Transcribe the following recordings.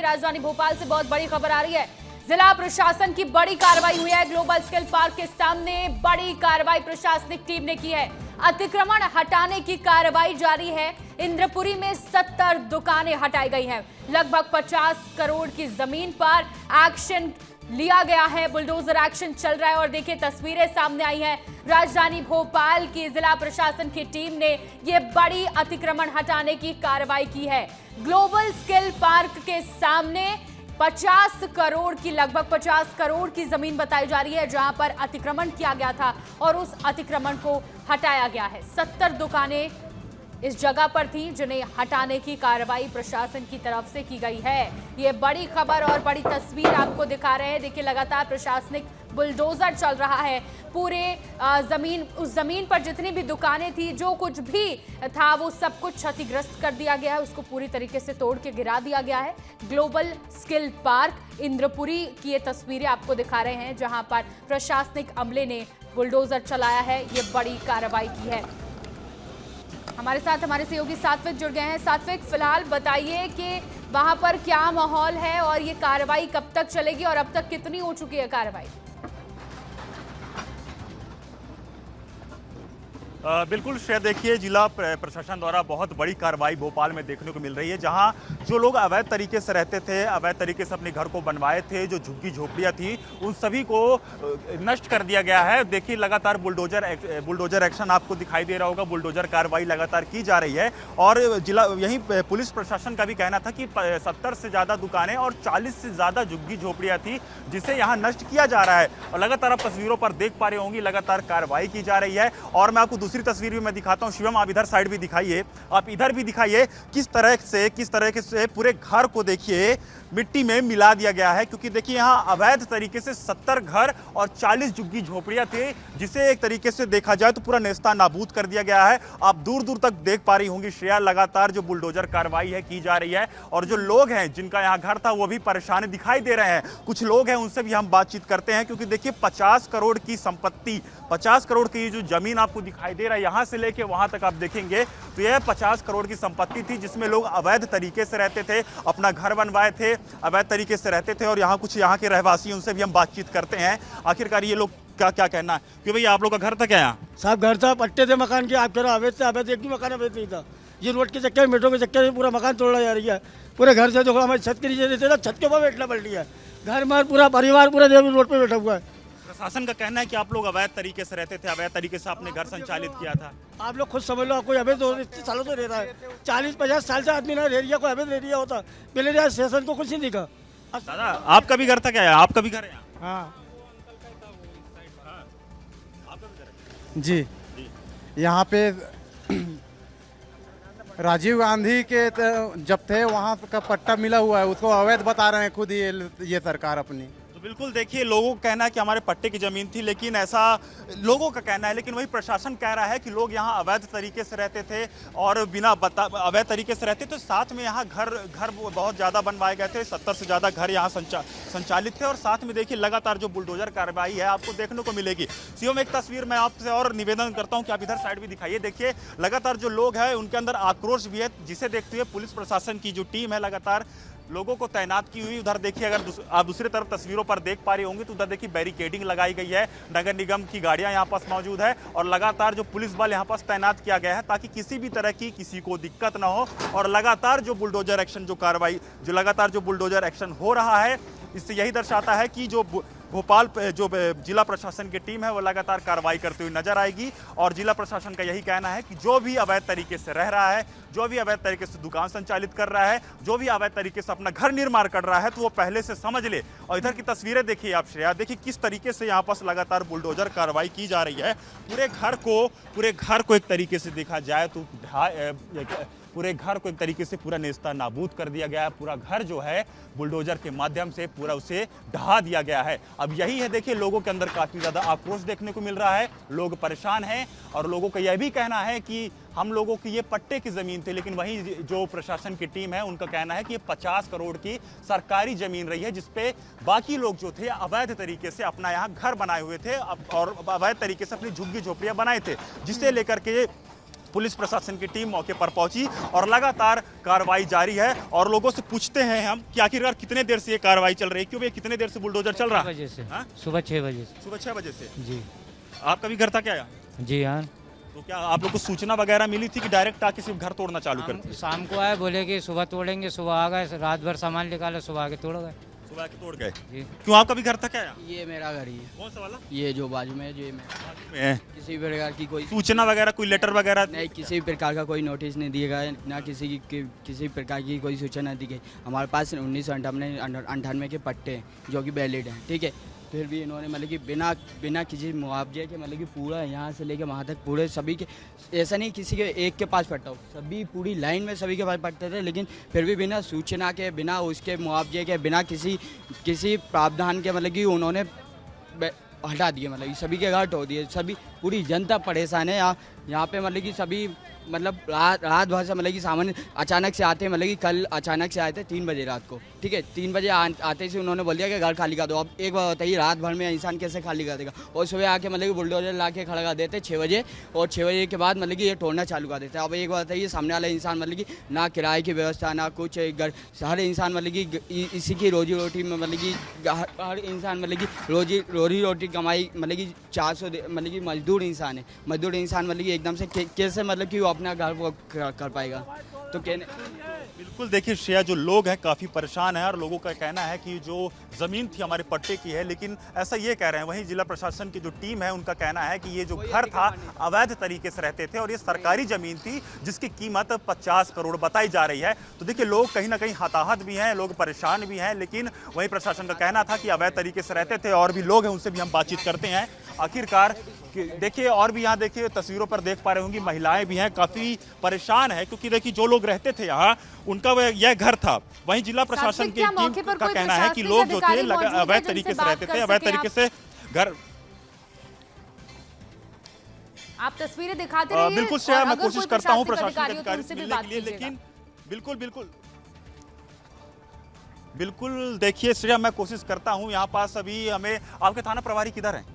राजधानी भोपाल से बहुत बड़ी खबर आ रही है। जिला प्रशासन की बड़ी कार्रवाई हुई है। ग्लोबल स्किल पार्क के सामने बड़ी कार्रवाई प्रशासनिक टीम ने की है। अतिक्रमण हटाने की कार्रवाई जारी है। इंद्रपुरी में 70 दुकानें हटाई गई हैं। लगभग 50 करोड़ की जमीन पर एक्शन लिया गया है। बुलडोजर एक्शन चल रहा है और देखिए तस्वीरें सामने आई हैं। राजधानी भोपाल की जिला प्रशासन की टीम ने यह बड़ी अतिक्रमण हटाने की कार्रवाई की है। ग्लोबल स्किल पार्क के सामने 50 करोड़ की लगभग 50 करोड़ की जमीन बताई जा रही है, जहां पर अतिक्रमण किया गया था और उस अतिक्रमण को हटाया गया है। 70 दुकानें इस जगह पर थी जिन्हें हटाने की कार्रवाई प्रशासन की तरफ से की गई है। ये बड़ी खबर और बड़ी तस्वीर आपको दिखा रहे हैं। देखिए लगातार प्रशासनिक बुलडोजर चल रहा है। पूरे उस जमीन पर जितनी भी दुकानें थी, जो कुछ भी था, वो सब कुछ क्षतिग्रस्त कर दिया गया है। उसको पूरी तरीके से तोड़ के गिरा दिया गया है। ग्लोबल स्किल पार्क इंद्रपुरी की ये तस्वीरें आपको दिखा रहे हैं, जहां पर प्रशासनिक अमले ने बुलडोजर चलाया है। ये बड़ी कार्रवाई की है। हमारे साथ हमारे सहयोगी सात्विक जुड़ गए हैं। सात्विक, फिलहाल बताइए कि वहां पर क्या माहौल है और ये कार्रवाई कब तक चलेगी और अब तक कितनी हो चुकी है कार्रवाई? बिल्कुल श्रेया, देखिए जिला प्रशासन द्वारा बहुत बड़ी कार्रवाई भोपाल में देखने को मिल रही है, जहां जो लोग अवैध तरीके से रहते थे, अवैध तरीके से अपने घर को बनवाए थे, जो झुग्गी झोपड़ियां थी, उन सभी को नष्ट कर दिया गया है। देखिए लगातार बुलडोजर एक्शन आपको दिखाई दे रहा होगा। बुलडोजर कार्रवाई लगातार की जा रही है और यहीं पुलिस प्रशासन का भी कहना था कि 70 से ज़्यादा दुकानें और 40 से ज़्यादा झुग्गी झोपड़ियाँ थी, जिसे यहाँ नष्ट किया जा रहा है। और लगातार आप तस्वीरों पर देख पा रहे होंगी, लगातार कार्रवाई की जा रही है। और मैं आपको दूसरी तस्वीर भी मैं दिखाता हूं। शिवम, आप इधर साइड भी दिखाइए, आप इधर भी दिखाइए। किस तरह से पूरे घर को देखिए मिट्टी में मिला दिया गया है, क्योंकि देखिए यहाँ अवैध तरीके से 70 घर और 40 झुग्गी झोपड़ियां थे, जिसे एक तरीके से देखा जाए तो पूरा नेस्ता नाबूद कर दिया गया है। आप दूर दूर तक देख पा रही होंगी श्रेया, लगातार जो बुलडोजर कार्रवाई है की जा रही है। और जो लोग हैं जिनका यहाँ घर था, वो भी परेशान दिखाई दे रहे हैं। कुछ लोग हैं, उनसे भी हम बातचीत करते हैं, क्योंकि देखिए 50 करोड़ की संपत्ति, 50 करोड़ की जो जमीन आपको दिखाई दे रहा है, यहाँ से लेके वहां तक आप देखेंगे तो यह 50 करोड़ की संपत्ति थी, जिसमें लोग अवैध तरीके से रहते थे, अपना घर बनवाए थे, अवैध तरीके से रहते थे। और यहाँ कुछ यहाँ के रहवासी, उनसे भी हम बातचीत करते हैं। आखिरकार ये लोग क्या क्या कहना है कि भैया आप लोग का घर था क्या? यहाँ साहब घर था, पट्टे थे मकान के, आप कह रहे अवैध से अवैध, एक भी मकान अवैध नहीं था। ये रोड के चक्कर, मेट्रो के चक्कर में पूरा मकान तोड़ा जा रही है। पूरे घर से जो हमारे छत के नीचे रहते थे, छत के ऊपर बैठना पड़ रही है। घर में पूरा परिवार पूरा रोड पे बैठा हुआ है। प्रशासन का कहना है कि आप लोग अवैध तरीके से रहते थे, अवैध तरीके से आपने घर संचालित किया था। आप लोग खुद समझ लो, कोई अवैध इतने सालों से रह रहा है, 40-50 साल से आदमी ना एरिया को अवैध एरिया होता, पहले शासन को कुछ नहीं दिखा। दादा, आपका भी घर था क्या? आपका भी घर है? हाँ जी, यहाँ पे राजीव गांधी के जब थे वहाँ का पट्टा मिला हुआ है, उसको अवैध बता रहे हैं खुद ये सरकार अपनी। तो बिल्कुल देखिए, लोगों का कहना है कि हमारे पट्टे की जमीन थी, लेकिन ऐसा लोगों का कहना है, लेकिन वही प्रशासन कह रहा है कि लोग यहाँ अवैध तरीके से रहते थे और बिना अवैध तरीके से रहते थे। साथ में यहाँ घर बहुत ज़्यादा बनवाए गए थे, 70 से ज़्यादा घर यहाँ संचालित थे। और साथ में देखिए लगातार जो बुलडोजर कार्रवाई है आपको देखने को मिलेगी। सीएम, एक तस्वीर मैं आपसे और निवेदन करता हूँ कि आप इधर साइड भी दिखाइए। देखिए लगातार जो लोग हैं उनके अंदर आक्रोश भी है, जिसे देखते हुए पुलिस प्रशासन की जो टीम है लगातार लोगों को तैनात की हुई। उधर देखिए, अगर आप दूसरी तरफ तस्वीरों पर देख पा रही होंगी तो उधर देखिए बैरिकेडिंग लगाई गई है, नगर निगम की गाड़ियां यहाँ पास मौजूद है और लगातार जो पुलिस बल यहाँ पास तैनात किया गया है, ताकि किसी भी तरह की किसी को दिक्कत ना हो। और लगातार जो बुलडोजर एक्शन लगातार जो बुलडोजर एक्शन हो रहा है, इससे यही दर्शाता है कि जो भोपाल जो जिला प्रशासन की टीम है वो लगातार कार्रवाई करते हुए नजर आएगी। और जिला प्रशासन का यही कहना है कि जो भी अवैध तरीके से रह रहा है, जो भी अवैध तरीके से दुकान संचालित कर रहा है, जो भी अवैध तरीके से अपना घर निर्माण कर रहा है, तो वो पहले से समझ ले। और इधर की तस्वीरें देखिए आप श्रेया, देखिए किस तरीके से यहाँ पर लगातार बुलडोजर कार्रवाई की जा रही है। पूरे घर को एक तरीके से देखा जाए तो पूरे घर को एक तरीके से पूरा नेस्ता नाबूद कर दिया गया है। पूरा घर जो है बुलडोजर के माध्यम से पूरा उसे ढहा दिया गया है। अब यही है, देखिए लोगों के अंदर काफी ज्यादा आक्रोश देखने को मिल रहा है, लोग परेशान हैं और लोगों का यह भी कहना है कि हम लोगों की ये पट्टे की जमीन थी, लेकिन वहीं जो प्रशासन की टीम है उनका कहना है कि ये 50 करोड़ की सरकारी जमीन रही है, जिसपे बाकी लोग जो थे अवैध तरीके से अपना यहाँ घर बनाए हुए थे और अवैध तरीके से अपनी झुग्गी झोपड़ियां बनाए थे, जिसे लेकर के पुलिस प्रशासन की टीम मौके पर पहुंची और लगातार कार्रवाई जारी है। और लोगों से पूछते हैं हम कि आखिरकार कितने देर से ये कार्रवाई चल रही है, क्यों भैया कितने देर से बुलडोजर चल रहा है? बजे से हाँ? सुबह 6 बजे से। सुबह 6 बजे से। जी आपका भी घर था क्या यहाँ? जी हाँ, तो क्या आप लोग को सूचना वगैरह मिली थी कि डायरेक्ट आके सिर्फ घर तोड़ना चालू कर दिया? शाम को आए, बोले कि सुबह तोड़ेंगे, सुबह आ गए, रात भर सामान निकाला, सुबह आके तोड़ गए। सुबह आके तोड़ गए? जी क्यों आपका भी घर था क्या यहाँ? ये मेरा घर ही है, कौन सा वाला? ये जो बाजू में है, जो ये मेरा। में किसी भी प्रकार की कोई सूचना वगैरह कोई लेटर वगैरह? नहीं, किसी भी प्रकार का कोई नोटिस नहीं दिया गया, ना किसी प्रकार की कोई सूचना दी गई। हमारे पास 1998 के पट्टे हैं जो कि वैलिड हैं, ठीक है। फिर भी इन्होंने मतलब कि बिना किसी मुआवजे के मतलब कि पूरा यहाँ से लेके वहाँ तक पूरे सभी के, ऐसा नहीं किसी के एक के पास पट्टा हो, सभी पूरी लाइन में सभी के पास पट्टे थे, लेकिन फिर भी बिना सूचना के, बिना उसके मुआवजे के, बिना किसी प्रावधान के मतलब कि उन्होंने हटा दिए, मतलब कि सभी के घर तोड़ दिए। सभी पूरी जनता परेशान है यहाँ पे, मतलब कि सभी मतलब रात भर से मतलब कि सामान्य अचानक से आते हैं, मतलब कि कल अचानक से आए थे 3 बजे रात को, ठीक है। 3 बजे आते से उन्होंने बोल दिया कि घर खाली कर दो। अब एक बार बताइए, रात भर में इंसान कैसे खाली कर देगा? और सुबह आके मतलब कि बुलडोजर ला के खड़ा कर देते 6 बजे, और 6 बजे के बाद मतलब कि ये तोड़ना चालू कर देते हैं। अब एक बार बताइए, सामने वाला इंसान मतलब कि ना किराए की व्यवस्था, ना कुछ, हर इंसान मतलब कि इसी की रोजी रोटी में मतलब कि हर इंसान मतलब कि रोजी रोटी कमाई मतलब कि 400 मतलब कि मजदूर इंसान है। मजदूर इंसान मतलब कि एकदम से कैसे मतलब कि वो अपना घर वो कर पाएगा? तो कहने बिल्कुल देखिए श्रेया, जो लोग हैं काफ़ी परेशान हैं और लोगों का कहना है कि जो ज़मीन थी हमारे पट्टे की है, लेकिन ऐसा ये कह रहे हैं। वहीं जिला प्रशासन की जो टीम है उनका कहना है कि ये जो घर था अवैध तरीके से रहते थे और ये सरकारी ज़मीन थी जिसकी कीमत 50 करोड़ बताई जा रही है। तो देखिए लोग कहीं ना कहीं हताहत भी हैं, लोग परेशान भी हैं, लेकिन वहीं प्रशासन का कहना था कि अवैध तरीके से रहते थे। और भी लोग हैं, उनसे भी हम बातचीत करते हैं। आखिरकार देखिए, और भी यहाँ देखिए तस्वीरों पर देख पा रहे होंगे, महिलाएं भी हैं, काफ़ी परेशान है, क्योंकि देखिए जो लोग रहते थे यहाँ उनका यह घर था। वहीं जिला प्रशासन की टीम का कहना है कि लोग जो थे अवैध तरीके से रहते थे, अवैध तरीके से घर। आप तस्वीरें दिखाते रहिए। बिल्कुल श्रेया, मैं कोशिश करता हूँ प्रशासन के अधिकारियों अधिकारी से से भी मिलने बात के लिए, कीजिएगा। लेकिन बिल्कुल देखिए श्रेया, मैं कोशिश करता हूँ। यहाँ पास अभी हमें, आपके थाना प्रभारी किधर हैं?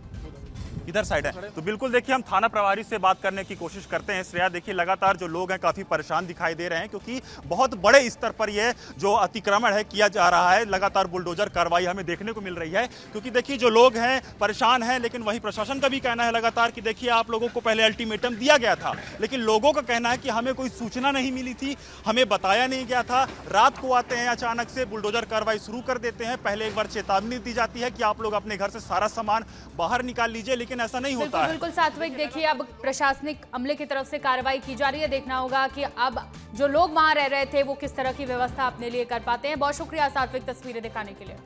किधर साइड है? तो बिल्कुल देखिए हम थाना प्रभारी से बात करने की कोशिश करते हैं। श्रेया देखिए, लगातार जो लोग हैं काफ़ी परेशान दिखाई दे रहे हैं, क्योंकि बहुत बड़े स्तर पर यह जो अतिक्रमण है किया जा रहा है। लगातार बुलडोजर कार्रवाई हमें देखने को मिल रही है, क्योंकि देखिए जो लोग हैं परेशान हैं। लेकिन वहीं प्रशासन का भी कहना है लगातार कि देखिए आप लोगों को पहले अल्टीमेटम दिया गया था, लेकिन लोगों का कहना है कि हमें कोई सूचना नहीं मिली थी, हमें बताया नहीं गया था। रात को आते हैं, अचानक से बुलडोजर कार्रवाई शुरू कर देते हैं। पहले एक बार चेतावनी दी जाती है कि आप लोग अपने घर से सारा सामान बाहर निकाल लीजिए, लेकिन ऐसा नहीं होता है। बिल्कुल सात्विक, देखिए अब प्रशासनिक अमले की तरफ से कार्रवाई की जा रही है। देखना होगा कि अब जो लोग वहां रह रहे थे वो किस तरह की व्यवस्था अपने लिए कर पाते हैं। बहुत शुक्रिया सात्विक तस्वीरें दिखाने के लिए।